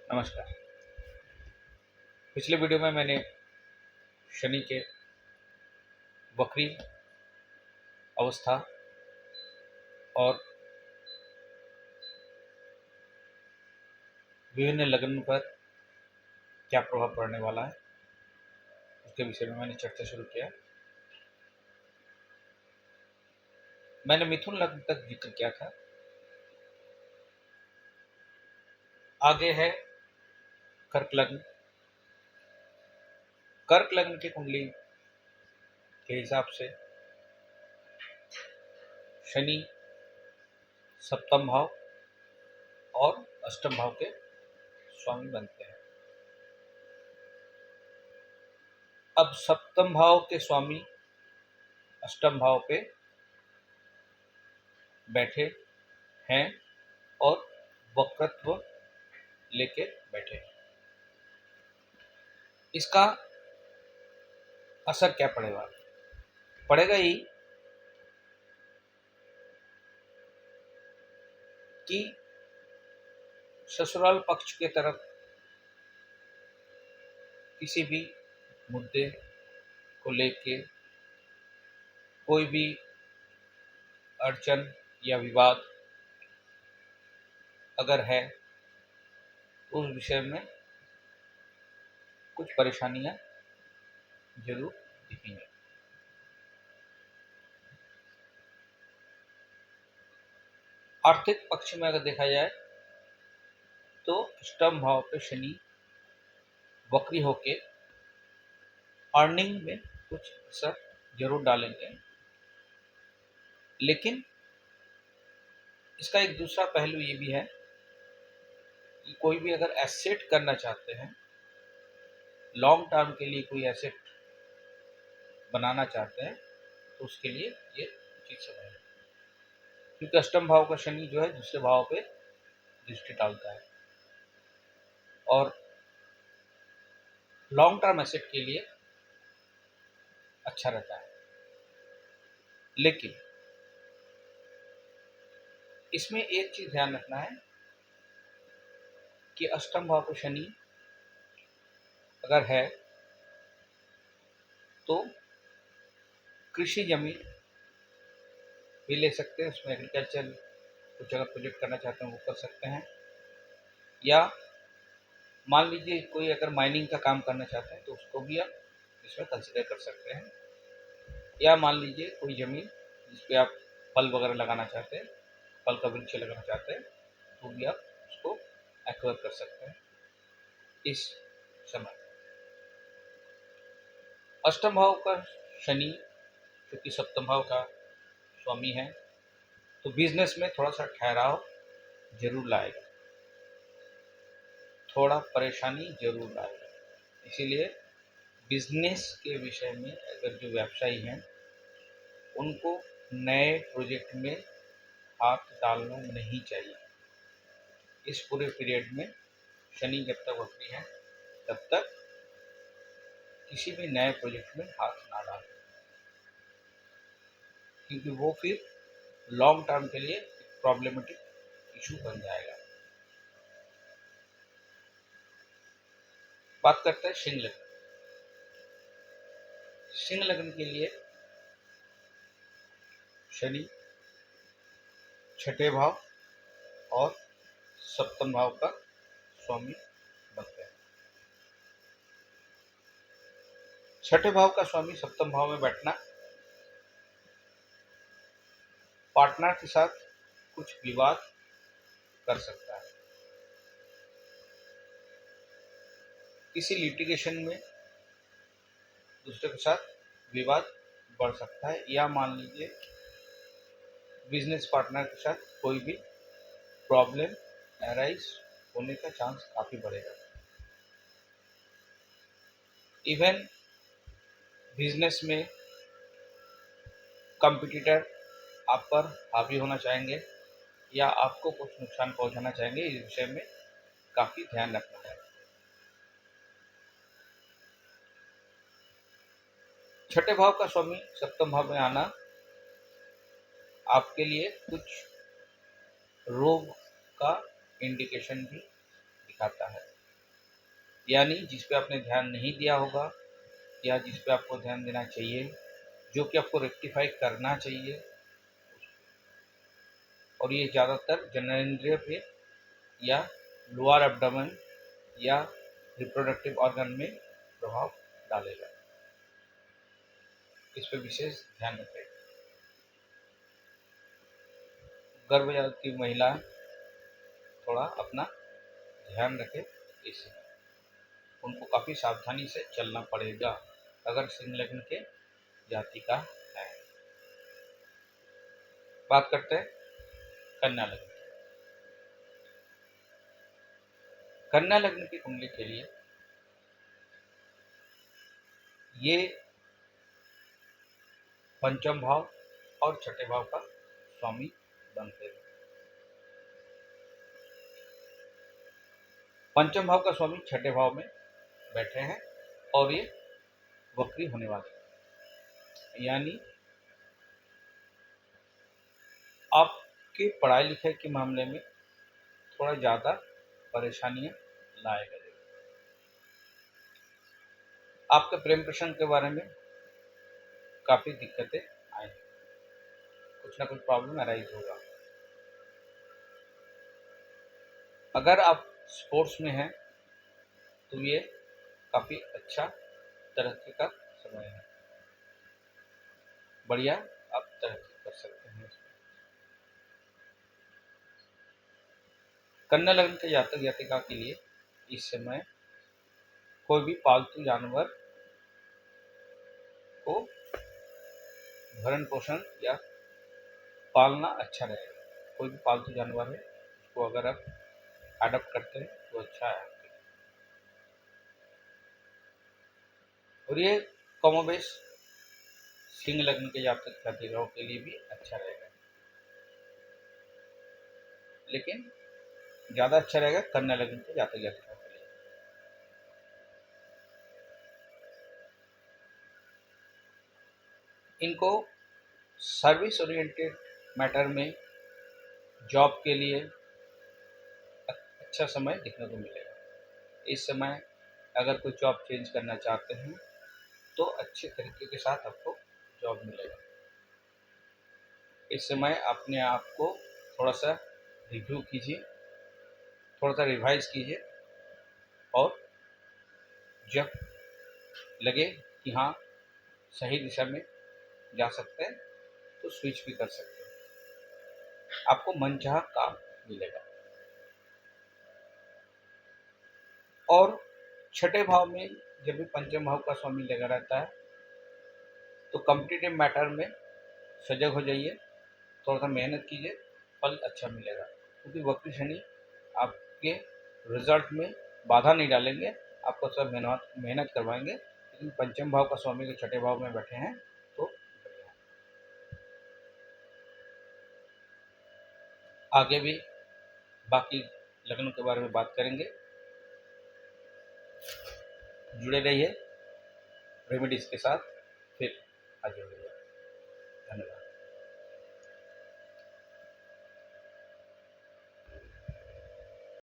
नमस्कार। पिछले वीडियो में मैंने शनि के वक्री अवस्था और विभिन्न लग्न पर क्या प्रभाव पड़ने वाला है उसके विषय में मैंने चर्चा शुरू किया। मैंने मिथुन लग्न तक जिक्र किया था। आगे है कर्क लग्न। कर्क लग्न की कुंडली के हिसाब से शनि सप्तम भाव और अष्टम भाव के स्वामी बनते हैं। अब सप्तम भाव के स्वामी अष्टम भाव पे बैठे हैं और वक्रत्व लेके बैठे हैं। इसका असर क्या पड़ेगा? पड़ेगा ही कि ससुराल पक्ष के तरफ किसी भी मुद्दे को लेके कोई भी अड़चन या विवाद अगर है तो उस विषय में कुछ परेशानियां जरूर दिखेंगी। आर्थिक पक्ष में अगर देखा जाए तो अष्टम भाव पे शनि वक्री होके अर्निंग में कुछ असर जरूर डालेंगे, लेकिन इसका एक दूसरा पहलू ये भी है कि कोई भी अगर एसेट करना चाहते हैं, लॉन्ग टर्म के लिए कोई एसेट बनाना चाहते हैं, तो उसके लिए ये उचित समय है, क्योंकि अष्टम भाव का शनि जो है दूसरे भाव पे दृष्टि डालता है और लॉन्ग टर्म एसेट के लिए अच्छा रहता है। लेकिन इसमें एक चीज ध्यान रखना है कि अष्टम भाव पे शनि अगर है तो कृषि जमीन भी ले सकते हैं, उसमें एग्रीकल्चर कुछ अगर प्रोजेक्ट करना चाहते हैं वो कर सकते हैं, या मान लीजिए कोई अगर माइनिंग का काम करना चाहते हैं तो उसको भी आप इसमें कंसिडर कर सकते हैं, या मान लीजिए कोई ज़मीन जिस पे आप फल वगैरह लगाना चाहते हैं, फल का वृक्ष लगाना चाहते हैं, तो भी आप उसको एक्वायर कर सकते हैं इस समय। अष्टम भाव का शनि क्योंकि सप्तम भाव का स्वामी है तो बिजनेस में थोड़ा सा ठहराव जरूर लाएगा, थोड़ा परेशानी जरूर लाएगा। इसीलिए बिजनेस के विषय में अगर जो व्यवसायी हैं उनको नए प्रोजेक्ट में हाथ डालना नहीं चाहिए। इस पूरे पीरियड में शनि जब तक वक्री है तब तक किसी भी नए प्रोजेक्ट में हाथ ना डालें, क्योंकि वो फिर लॉन्ग टर्म के लिए प्रॉब्लमेटिक इशू बन जाएगा। बात करते हैं सिंह लग्न। सिंह लग्न के लिए शनि छठे भाव और सप्तम भाव का स्वामी बनते हैं। छठे भाव का स्वामी सप्तम भाव में बैठना पार्टनर के साथ कुछ विवाद कर सकता है, किसी लिटिगेशन में दूसरे के साथ विवाद बढ़ सकता है, या मान लीजिए बिजनेस पार्टनर के साथ कोई भी प्रॉब्लम अराइज होने का चांस काफ़ी बढ़ेगा। इवन बिजनेस में कंपटीटर आप पर हावी होना चाहेंगे या आपको कुछ नुकसान पहुंचाना चाहेंगे, इस विषय में काफ़ी ध्यान रखना है। छठे भाव का स्वामी सप्तम भाव में आना आपके लिए कुछ रोग का इंडिकेशन भी दिखाता है। यानी जिस पे आपने ध्यान नहीं दिया होगा या जिस पे आपको ध्यान देना चाहिए, जो कि आपको रेक्टिफाई करना चाहिए, और ये ज़्यादातर जननेंद्रिय पे या लोअर एब्डोमेन या रिप्रोडक्टिव ऑर्गन में प्रभाव डालेगा। इस पर विशेष ध्यान रखें। गर्भवती महिला थोड़ा अपना ध्यान रखें, इससे उनको काफ़ी सावधानी से चलना पड़ेगा अगर सिंह लग्न के जाति का है। बात करते हैं कन्या लग्न। कन्या लग्न की कुंडली के लिए ये पंचम भाव और छठे भाव का स्वामी बनते हैं। पंचम भाव का स्वामी छठे भाव में बैठे हैं और ये वक्री होने वाले हैं, यानी आपके पढ़ाई लिखाई के मामले में थोड़ा ज़्यादा परेशानियां लाएगा। आपके प्रेम प्रसंग के बारे में काफ़ी दिक्कतें आएंगी, कुछ ना कुछ प्रॉब्लम अराइज होगा। अगर आप स्पोर्ट्स में हैं तो ये काफ़ी अच्छा तरक्की का समय है, बढ़िया आप तरक्की कर सकते हैं। कन्या लग्न के जातक जातिका के लिए इस समय कोई भी पालतू जानवर को भरण पोषण या पालना अच्छा रहेगा। कोई भी पालतू जानवर है उसको अगर आप अडॉप्ट करते हैं तो अच्छा है आपके लिए। और ये कमोबेश सिंह लग्न के जातक जातिकाओं के लिए भी अच्छा रहेगा, लेकिन ज़्यादा अच्छा रहेगा कन्या लग्न के जातक जातिकाओं के लिए। इनको सर्विस ओरिएंटेड मैटर में जॉब के लिए अच्छा समय देखने को मिलेगा। इस समय अगर कोई जॉब चेंज करना चाहते हैं तो अच्छे तरीके के साथ आपको जॉब मिलेगा। इस समय अपने आप को थोड़ा सा रिव्यू कीजिए, थोड़ा सा रिवाइज कीजिए, और जब लगे कि हाँ सही दिशा में जा सकते हैं तो स्विच भी कर सकते हैं, आपको मनचाहा काम मिलेगा। और छठे भाव में जब भी पंचम भाव का स्वामी लगा रहता है तो कॉम्पिटिटिव मैटर में सजग हो जाइए, थोड़ा सा मेहनत कीजिए, फल अच्छा मिलेगा। क्योंकि वक्री शनि आपके रिजल्ट में बाधा नहीं डालेंगे, आपको सब मेहनत करवाएंगे, लेकिन पंचम भाव का स्वामी के छठे भाव में बैठे हैं तो आगे भी बाकी लग्नों के बारे में बात करेंगे। जुड़े रहिए रेमेडीज के साथ, फिर आगे बढ़िए। धन्यवाद।